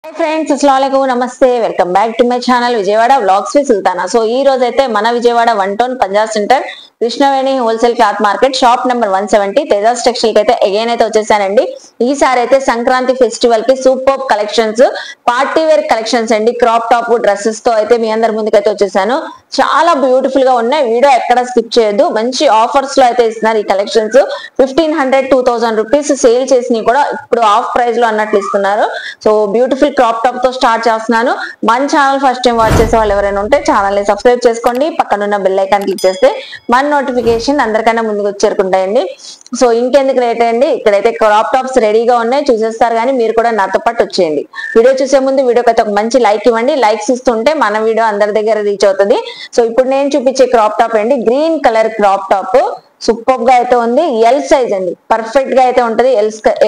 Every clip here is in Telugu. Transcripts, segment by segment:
हाय फ्रेंड्स अस्सलामुअलैकुम नमस्ते welcome back to my channel Vijayawada vlogs V Sultana. So ఈ రోజు అయితే మన Vijayawada 1 town Punjab centre Krishnaveni wholesale cloth market shop number 170 Tejas textile కి అయితే అగైన్ అయితే వచ్చేసానండి। ఈసారి అయితే సంక్రాంతి ఫెస్టివల్ కి super collections party wear collections అండి, క్రాప్ టాప్ డ్రెస్సెస్ తో అయితే మీ అందరి ముందుకైతే వచ్చేసాను। చాలా బ్యూటిఫుల్ గా ఉన్నాయి, వీడియో ఎక్కడ స్కిప్ చేయొద్దు। మంచి ఆఫర్స్ లో అయితే ఇస్తున్నారు ఈ కలెక్షన్స్। 1500-2000 రూపీస్ సేల్ చేసినవి కూడా ఇప్పుడు ఆఫ్ ప్రైస్ లో అన్నట్లు ఇస్తున్నారు। సో బ్యూటిఫుల్ క్రాప్ టాప్ తో స్టార్ట్ చేస్తున్నాను। మన ఛానల్ ఫస్ట్ టైం వాచ్ చేసే వాళ్ళు ఎవరైనా ఉంటే ఛానల్ ని సబ్స్క్రైబ్ చేసుకోండి, పక్కన ఉన్న బెల్ ఐకాన్ క్లిక్ చేస్తే మన నోటిఫికేషన్ అందరికన్నా ముందుకు చేరుకుంటాయండి। సో ఇంకెందుకు లేట్ అండి, ఇక్కడైతే క్రాప్ టాప్స్ రెడీగా ఉన్నాయి, చూసేస్తారు కానీ మీరు కూడా నాతో పాటు వచ్చేయండి। వీడియో చూసే ముందు వీడియోకి అయితే ఒక మంచి లైక్ ఇవ్వండి, లైక్స్ ఇస్తుంటే మన వీడియో అందరి దగ్గర రీచ్ అవుతుంది। సో ఇప్పుడు నేను చూపించే క్రాప్ టాప్ అండి, green colour crop top super గా అయితే ఉంది। ఎల్ సైజ్ అండి, పర్ఫెక్ట్ గా అయితే ఉంటది।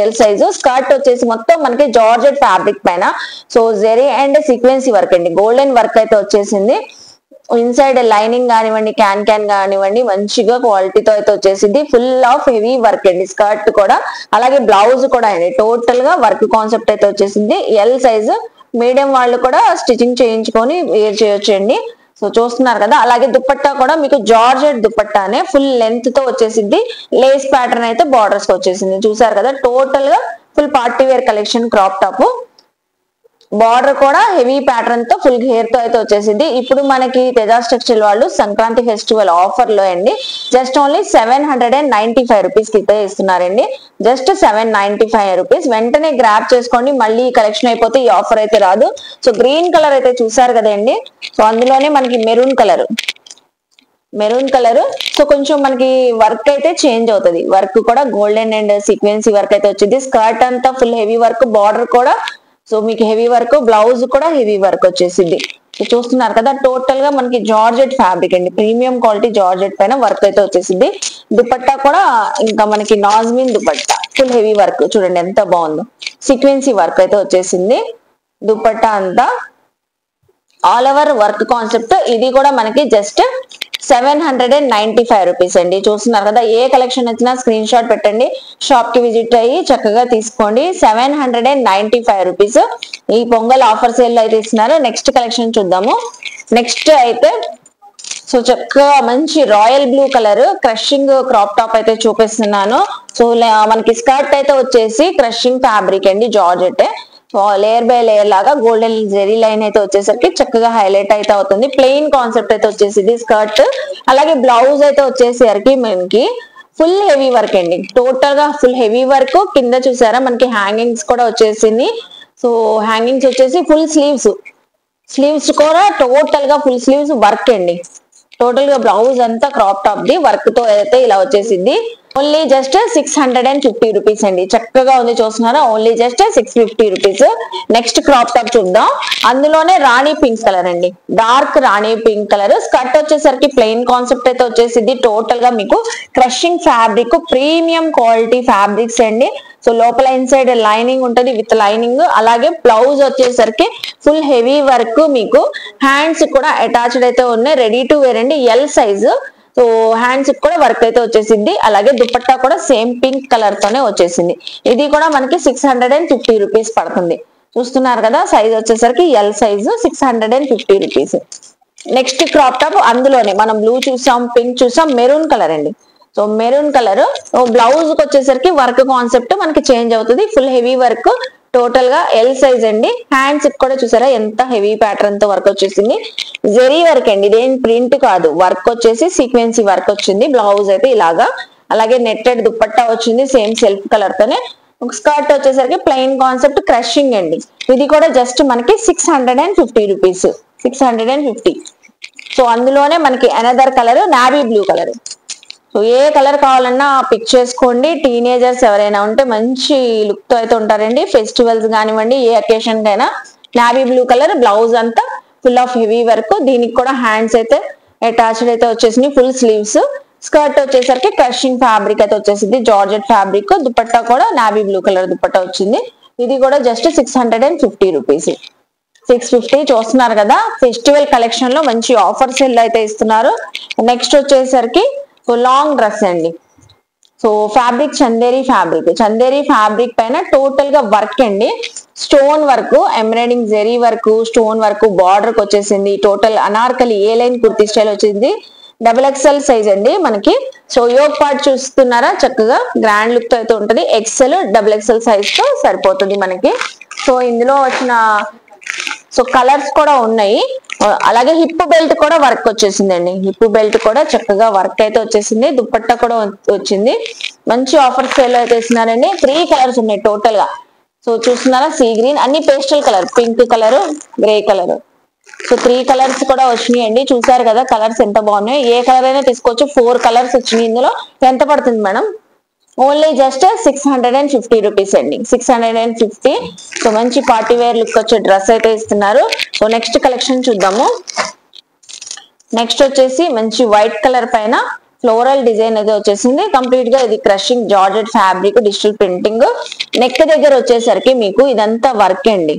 ఎల్ సైజు స్కర్ట్ వచ్చేసి మొత్తం మనకి జార్జెట్ ఫ్యాబ్రిక్ పైన సో జెరీ అండ్ సీక్వెన్సీ వర్క్ అండి, గోల్డెన్ వర్క్ అయితే వచ్చేసింది। ఇన్సైడ్ లైనింగ్ కానివ్వండి, క్యాన్ కానివ్వండి మంచిగా క్వాలిటీతో అయితే వచ్చేసింది। ఫుల్ ఆఫ్ హెవీ వర్క్ అండి, స్కర్ట్ కూడా అలాగే బ్లౌజ్ కూడా అండి, టోటల్ గా వర్క్ కాన్సెప్ట్ అయితే వచ్చేసింది। ఎల్ సైజు మీడియం వాళ్ళు కూడా స్టిచింగ్ చేయించుకొని వేర్ చేయొచ్చండి। సో చూస్తున్నారు కదా, అలాగే దుపట్టా కూడా మీకు జార్జెట్ దుపట్టానే ఫుల్ లెంత్ తో వచ్చేసింది, లేస్ ప్యాటర్న్ అయితే బార్డర్స్ వచ్చేసింది। చూసారు కదా, టోటల్ గా full party wear collection crop top, border కూడా హెవీ ప్యాటర్న్ తో ఫుల్ హెయిర్ తో అయితే వచ్చేసింది। ఇప్పుడు మనకి తేజాస్ టెక్స్టైల్ వాళ్ళు సంక్రాంతి ఫెస్టివల్ ఆఫర్ లో అండి జస్ట్ ఓన్లీ 795 రూపీస్ కి అయితే ఇస్తున్నారండి, జస్ట్ 795 రూపీస్। వెంటనే గ్రాప్ చేసుకోండి, మళ్ళీ ఈ కలెక్షన్ అయిపోతే ఈ ఆఫర్ అయితే రాదు। సో గ్రీన్ కలర్ అయితే చూసారు కదండి, సో అందులోనే మనకి మెరూన్ కలర్ సో కొంచెం మనకి వర్క్ అయితే చేంజ్ అవుతుంది, వర్క్ కూడా గోల్డెన్ అండ్ సీక్వెన్సీ వర్క్ అయితే వచ్చింది। స్కర్ట్ అంతా ఫుల్ హెవీ వర్క్, బార్డర్ కూడా సో మీకు హెవీ వర్క్, బ్లౌజ్ కూడా హెవీ వర్క్ వచ్చేసింది। సో చూస్తున్నారు కదా, టోటల్ గా మనకి జార్జెట్ ఫ్యాబ్రిక్ అండి, ప్రీమియం క్వాలిటీ జార్జెట్ పైన వర్క్ అయితే వచ్చేసింది। దుపట్టా కూడా ఇంకా మనకి నాజ్మిన్ దుపట్టా ఫుల్ హెవీ వర్క్ చూడండి ఎంత బాగుందో, సీక్వెన్సీ వర్క్ అయితే వచ్చేసింది। దుపట్టా అంతా ఆల్ ఓవర్ వర్క్ కాన్సెప్ట్, ఇది కూడా మనకి జస్ట్ 795 రూపీస్ అండి। చూస్తున్నారు కదా, ఏ కలెక్షన్ వచ్చినా స్క్రీన్ షాట్ పెట్టండి, షాప్ కి విజిట్ అయ్యి చక్కగా తీసుకోండి। 795 రూపీస్ ఈ పొంగల్ ఆఫర్ సేల్ అయితే ఇస్తున్నారు। నెక్స్ట్ కలెక్షన్ చూద్దాము। నెక్స్ట్ అయితే సో చక్కగా మంచి royal blue colour crushing crop top అయితే చూపిస్తున్నాను। సో మనకి స్కర్ట్ అయితే వచ్చేసి క్రషింగ్ ఫ్యాబ్రిక్ అండి, జార్జెట్ లేయర్ బై లేయర్ లాగా గోల్డెన్ జెరీ లైన్ అయితే వచ్చేసరికి చక్కగా హైలైట్ అయితే అవుతుంది। ప్లెయిన్ కాన్సెప్ట్ అయితే వచ్చేసింది స్కర్ట్, అలాగే బ్లౌజ్ అయితే వచ్చేసరికి మనకి ఫుల్ హెవీ వర్క్ అండి, టోటల్ గా ఫుల్ హెవీ వర్క్। కింద చూసారా మనకి హ్యాంగింగ్స్ కూడా వచ్చేసింది, సో హ్యాంగింగ్స్ వచ్చేసి ఫుల్ స్లీవ్స్ కూడా టోటల్ గా ఫుల్ స్లీవ్స్ వర్క్ అండి। టోటల్ గా బ్లౌజ్ అంతా క్రాప్ టాప్ ది వర్క్ తో అయితే ఇలా వచ్చేసింది। ఓన్లీ జస్ట్ 650 రూపీస్ అండి, చక్కగా ఉంది చూస్తున్నారా, only just 650 rupees. Next crop top చూద్దాం, అందులోనే రాణి పింక్ కలర్ అండి, డార్క్ రాణి పింక్ కలర్। స్కర్ట్ వచ్చేసరికి ప్లెయిన్ కాన్సెప్ట్ అయితే వచ్చేసింది, టోటల్ గా మీకు crushing fabric, premium quality fabrics అండి। సో లోపల ఇన్సైడ్ లైనింగ్ ఉంటది విత్ లైనింగ్, అలాగే బ్లౌజ్ వచ్చేసరికి ఫుల్ హెవీ వర్క్, మీకు హ్యాండ్స్ కూడా అటాచ్డ్ అయితే ఉన్నాయి, రెడీ టు వేర్ అండి, ఎల్ సైజు। సో హ్యాండ్స్ కూడా వర్క్ అయితే వచ్చేసింది, అలాగే దుపట్టా కూడా సేమ్ పింక్ కలర్ తోనే వచ్చేసింది। ఇది కూడా మనకి 650 రూపీస్ పడుతుంది। చూస్తున్నారు కదా, సైజ్ వచ్చేసరికి L size 650 rupees. Next crop top, అందులోనే మనం బ్లూ చూసాం, పింక్ చూసాం, మెరూన్ కలర్ అండి। సో మెరూన్ కలర్ బ్లౌజ్ కి వచ్చేసరికి వర్క్ కాన్సెప్ట్ మనకి చేంజ్ అవుతుంది, ఫుల్ హెవీ వర్క్, టోటల్ గా ఎల్ సైజ్ అండి। హ్యాండ్స్ కూడా చూసారా ఎంత హెవీ ప్యాటర్న్ తో వర్క్ వచ్చేసింది, జెరీ వర్క్ అండి, ఇదేం ప్రింట్ కాదు, వర్క్ వచ్చేసి సీక్వెన్సీ వర్క్ వచ్చింది। బ్లౌజ్ అయితే ఇలాగా, అలాగే నెట్టెడ్ దుపట్టా వచ్చింది సేమ్ సెల్ఫ్ కలర్ తోనే। స్కర్ట్ వచ్చేసరికి ప్లెయిన్ కాన్సెప్ట్ క్రషింగ్ అండి, ఇది కూడా జస్ట్ మనకి 650 రూపీస్, 650। సో అందులోనే మనకి another colour navy blue colour, so ఏ కలర్ కావాలన్నా పిక్ చేసుకోండి। టీనేజర్స్ ఎవరైనా ఉంటే మంచి లుక్ తో అయితే ఉంటారండి, ఫెస్టివల్స్ కానివ్వండి ఏ అకేషన్ కైనా। నావీ బ్లూ కలర్, బ్లౌజ్ అంతా ఫుల్ ఆఫ్ హెవీ వర్క్, దీనికి కూడా హ్యాండ్స్ అయితే అటాచ్డ్ అయితే వచ్చేసింది, ఫుల్ స్లీవ్స్। స్కర్ట్ వచ్చేసరికి క్రషింగ్ ఫ్యాబ్రిక్ అయితే వచ్చేసింది, జార్జెట్ ఫ్యాబ్రిక్, దుపట్టా కూడా నావీ బ్లూ కలర్ దుపట్టా వచ్చింది, ఇది కూడా జస్ట్ 650 రూపీస్, 650। చూస్తున్నారు కదా, ఫెస్టివల్ కలెక్షన్ లో మంచి ఆఫర్ సేల్ అయితే ఇస్తున్నారు। నెక్స్ట్ వచ్చేసరికి లాంగ్ డ్రెస్ అండి, సో ఫ్యాబ్రిక్ చందేరి ఫ్యాబ్రిక్ పైన టోటల్ గా వర్క్ అండి, stone work, embroidering zari work, stone work, border కి వచ్చేసింది. Total Anarkali A line kurti style వచ్చింది. XXL సైజ్ అండి మనకి. సో యోగ్ పార్ట్ చూస్తున్నారా, చక్కగా గ్రాండ్ లుక్ తో అయితే ఉంటది. XXL సైజ్ తో సరిపోతుంది మనకి. సో ఇందులో వచ్చిన కలర్స్ కూడా ఉన్నాయి. అలాగే హిప్ బెల్ట్ కూడా వర్క్ వచ్చేసిందండి. హిప్ బెల్ట్ కూడా చక్కగా వర్క్ అయితే వచ్చేసింది. దుపట్టా కూడా వచ్చింది. మంచి ఆఫర్ సేల్ అయితే ఇస్తున్నారండి. 3 కలర్స్ ఉన్నాయి టోటల్ గా. సో చూస్తున్నారా, సీ గ్రీన్, అన్ని pastel colour, pink colour, grey colour. So 3 colours కూడా వచ్చినాయి అండి. చూసారు కదా కలర్స్ ఎంత బాగున్నాయి. ఏ కలర్ అయినా తీసుకోవచ్చు. 4 కలర్స్ వచ్చినాయి ఇందులో. ఎంత పడుతుంది మేడం? ఓన్లీ జస్ట్ 650 రూపీస్ అండి. 650. సో మంచి పార్టీ వేర్ లుక్ వచ్చే డ్రెస్ అయితే ఇస్తున్నారు. సో నెక్స్ట్ కలెక్షన్ చూద్దాము. నెక్స్ట్ వచ్చేసి మంచి వైట్ కలర్ పైన ఫ్లోరల్ డిజైన్ అయితే వచ్చేసింది. కంప్లీట్ గా ఇది crushing georgette fabric, digital printing. Neck దగ్గర వచ్చేసరికి మీకు ఇదంతా వర్క్ అండి.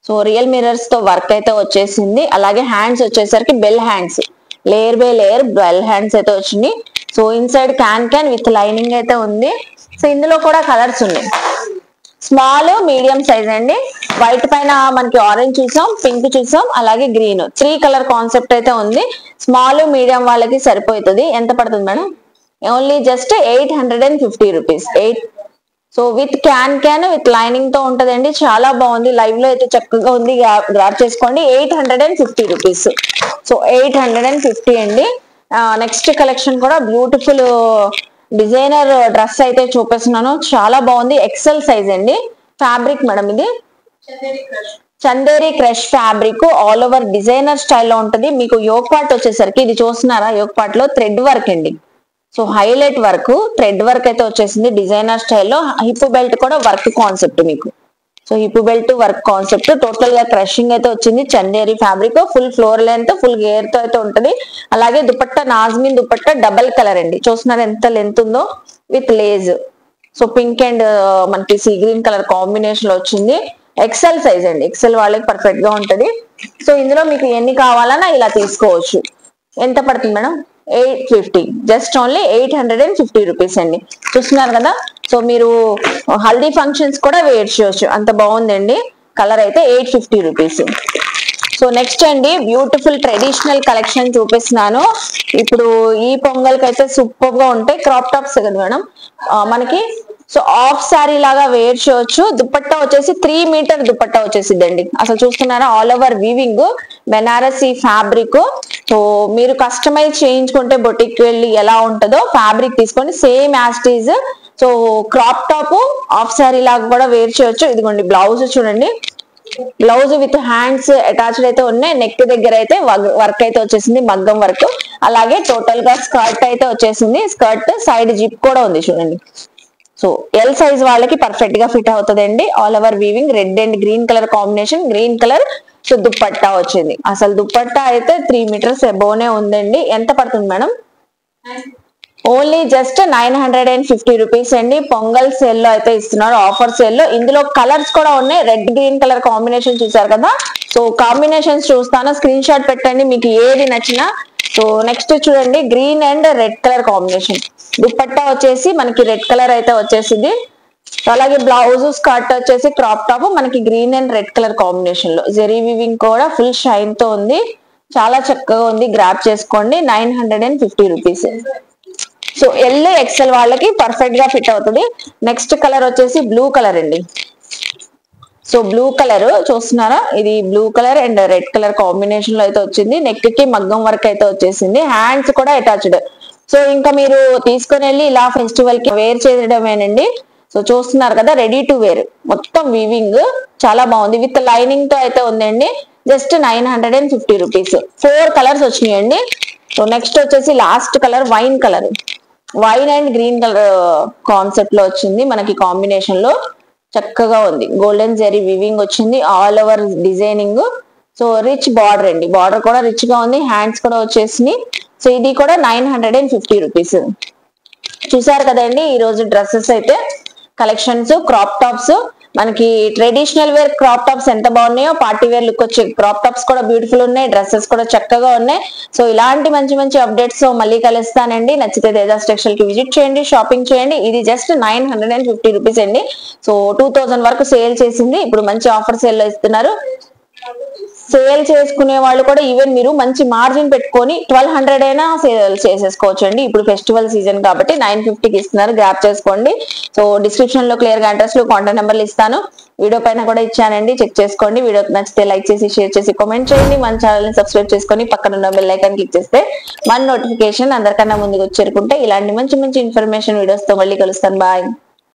సో రియల్ మిర్రర్స్ తో వర్క్ అయితే వచ్చేసింది. అలాగే హ్యాండ్స్ వచ్చేసరికి bell hands, layer by layer bell hands అయితే వచ్చినాయి. So inside can with lining అయితే ఉంది. సో ఇందులో కూడా కలర్స్ ఉన్నాయి. స్మాల్, మీడియం సైజ్ అండి. వైట్ పైన మనకి ఆరెంజ్ చూసాం, పింక్ చూసాం, అలాగే గ్రీన్. 3 కలర్ కాన్సెప్ట్ అయితే ఉంది. స్మాల్, మీడియం వాళ్ళకి సరిపోతుంది. ఎంత పడుతుంది madam? Only just 850 rupees. So with can with lining తో ఉంటదండి. చాలా బాగుంది. లైవ్ లో అయితే చక్కగా ఉంది. గ్రాప్ చేసుకోండి. 850 రూపీస్. సో 850 అండి. నెక్స్ట్ కలెక్షన్ కూడా బ్యూటిఫుల్ డిజైనర్ డ్రెస్ అయితే చూపిస్తున్నాను. చాలా బాగుంది. XL సైజ్ అండి. ఫ్యాబ్రిక్ మేడం ఇది Chanderi crush fabric. All over designer స్టైల్లో ఉంటది. మీకు యోగ్ పార్ట్ వచ్చేసరికి ఇది చూస్తున్నారా, యోగ్ పార్ట్ లో థ్రెడ్ వర్క్ అండి. So highlight work, thread work అయితే వచ్చేసింది డిజైనర్ స్టైల్లో. హిప్ బెల్ట్ కూడా వర్క్ కాన్సెప్ట్ మీకు. So hip belt work concept. Total గా క్రషింగ్ అయితే వచ్చింది. Chanderi fabric, full floor length, full gear తో అయితే ఉంటది. అలాగే దుపట్టా నాజ్మిన్ దుపట్టా డబల్ కలర్ అండి. చూస్తున్నారు ఎంత లెంత్ ఉందో, విత్ లేజ్. సో పింక్ అండ్ మనకి సీ గ్రీన్ కలర్ కాంబినేషన్ లో వచ్చింది. XL సైజ్ అండి. XL వాళ్ళకి పర్ఫెక్ట్ గా ఉంటది. సో ఇందులో మీకు ఎన్ని కావాలన్నా ఇలా తీసుకోవచ్చు. ఎంత పడుతుంది మేడం? 850. జస్ట్ ఓన్లీ 850 రూపీస్ అండి. చూస్తున్నారు కదా. సో మీరు హల్దీ ఫంక్షన్స్ కూడా వేర్ చేయొచ్చు. అంత బాగుందండి. కలర్ అయితే 850 రూపీస్. సో నెక్స్ట్ అండి బ్యూటిఫుల్ ట్రెడిషనల్ కలెక్షన్ చూపిస్తున్నాను. ఇప్పుడు ఈ పొంగల్ కి అయితే సూపర్ గా ఉంటాయి. క్రాప్ టాప్స్ కదా మేడం మనకి. సో హాఫ్ శారీ లాగా వేర్ చేయొచ్చు. దుపట్టా వచ్చేసి 3 మీటర్ దుపట్టా వచ్చేసిద్దండి. అసలు చూస్తున్నారా, all over weaving, Banarasi fabric. So మీరు కస్టమైజ్ చేయించుకుంటే బొటిక్ వెళ్ళి ఎలా ఉంటుందో ఫ్యాబ్రిక్ తీసుకొని same as it is. So crop top half sari లాగా కూడా వేర్ చేయొచ్చు. ఇదిగోండి బ్లౌజ్ చూడండి. బ్లౌజ్ విత్ హ్యాండ్స్ అటాచ్డ్ అయితే ఉన్నాయి. నెక్ దగ్గర అయితే వర్క్ అయితే వచ్చేసింది, మగ్గం వర్క్. అలాగే టోటల్ గా స్కర్ట్ అయితే వచ్చేసింది. స్కర్ట్ సైడ్ జిప్ కూడా ఉంది చూడండి. సో ఎల్ సైజ్ వాళ్ళకి పర్ఫెక్ట్ గా ఫిట్ అవుతుందండి. All over weaving, red and green colour combination, green colour. So dupatta వచ్చింది. అసలు దుపట్టా అయితే 3 మీటర్స్ అబోవ్నే ఉందండి. ఎంత పడుతుంది మేడం? ఓన్లీ జస్ట్ 950 రూపీస్ అండి. పొంగల్ సేల్ లో అయితే ఇస్తున్నారు, ఆఫర్ సేల్ లో. ఇందులో కలర్స్ కూడా ఉన్నాయి. రెడ్ గ్రీన్ కలర్ కాంబినేషన్ చూసారు కదా. సో కాంబినేషన్స్ చూస్తాను, స్క్రీన్ షాట్ పెట్టండి మీకు ఏది నచ్చినా. సో నెక్స్ట్ చూడండి, green and red colour combination. Dupatta వచ్చేసి మనకి రెడ్ కలర్ అయితే వచ్చేసింది. అలాగే బ్లౌజ్ స్కర్ట్ వచ్చేసి క్రాప్ టాప్ మనకి green and red colour combination లో. జెరీ వీవింగ్ కూడా ఫుల్ షైన్ తో ఉంది. చాలా చక్కగా ఉంది. గ్రాప్ చేసుకోండి. 950 రూపీస్. సో ఎల్ XL వాళ్ళకి పర్ఫెక్ట్ గా ఫిట్ అవుతుంది. నెక్స్ట్ కలర్ వచ్చేసి బ్లూ కలర్ అండి. సో బ్లూ కలర్ చూస్తున్నారా, ఇది blue colour and red colour combination లో అయితే వచ్చింది. నెక్ కి మగ్గం వర్క్ అయితే వచ్చేసింది. హ్యాండ్స్ కూడా అటాచ్డ్. సో ఇంకా మీరు తీసుకొని వెళ్ళి ఇలా ఫెస్టివల్ కి వేర్ చేయడమేనండి. సో చూస్తున్నారు కదా, రెడీ టు వేర్, మొత్తం వీవింగ్ చాలా బాగుంది. విత్ లైనింగ్ తో అయితే ఉందండి. Just 950 rupees. 4 కలర్స్ వచ్చినాయండి. సో నెక్స్ట్ వచ్చేసి last colour wine colour. Wine and green colour concept లో వచ్చింది మనకి కాంబినేషన్ లో. చక్కగా ఉంది. గోల్డెన్ జెరీ వీవింగ్ వచ్చింది. All over designing. So rich border అండి. బార్డర్ కూడా రిచ్ గా ఉంది. హ్యాండ్స్ కూడా వచ్చేసినాయి. సో ఇది కూడా 950 రూపీస్. చూసారు కదండి ఈ రోజు డ్రెస్సెస్ అయితే కలెక్షన్స్, క్రాప్ టాప్స్. మనకి ట్రెడిషనల్ వేర్ క్రాప్ టాప్స్ ఎంత బాగున్నాయో పార్టీ వేర్ లుక్ వచ్చే క్రాప్ టాప్స్ కూడా బ్యూటిఫుల్ ఉన్నాయి, డ్రెస్సెస్ కూడా చక్కగా ఉన్నాయి. సో ఇలాంటి మంచి మంచి అప్డేట్స్ మళ్ళీ కలుస్తానండి. నచ్చితే తేజాస్ టెక్స్టైల్ కి విజిట్ చేయండి, షాపింగ్ చేయండి. ఇది జస్ట్ 950 రూపీస్ అండి. సో 2000 వరకు సేల్ చేసింది, ఇప్పుడు మంచి ఆఫర్ సేల్ లో ఇస్తున్నారు. సేల్ చేసుకునే వాళ్ళు కూడా ఈవెన్ మీరు మంచి మార్జిన్ పెట్టుకొని 1200 అయినా సేల్ చేసేసుకోవచ్చు అండి. ఇప్పుడు ఫెస్టివల్ సీజన్ కాబట్టి 950కి ఇస్తున్నారు, గ్రాప్ చేసుకోండి. సో డిస్క్రిప్షన్ లో క్లియర్ గా అడ్రస్ లో కాంటాక్ట్ నెంబర్లు ఇస్తాను, వీడియో పైన కూడా ఇచ్చానండి, చెక్ చేసుకోండి. వీడియో నచ్చితే లైక్ చేసి షేర్ చేసి కామెంట్ చేయండి. మన ఛానల్ ని సబ్స్క్రైబ్ చేసుకొని పక్కన ఉన్న బెల్ ఐకాన్ క్లిక్ చేస్తే మన నోటిఫికేషన్ అందరికన్నా ముందుకు చేరుకుంటే ఇలాంటి మంచి మంచి ఇన్ఫర్మేషన్ వీడియోస్ తో మళ్ళీ కలుస్తాను. బాయ్.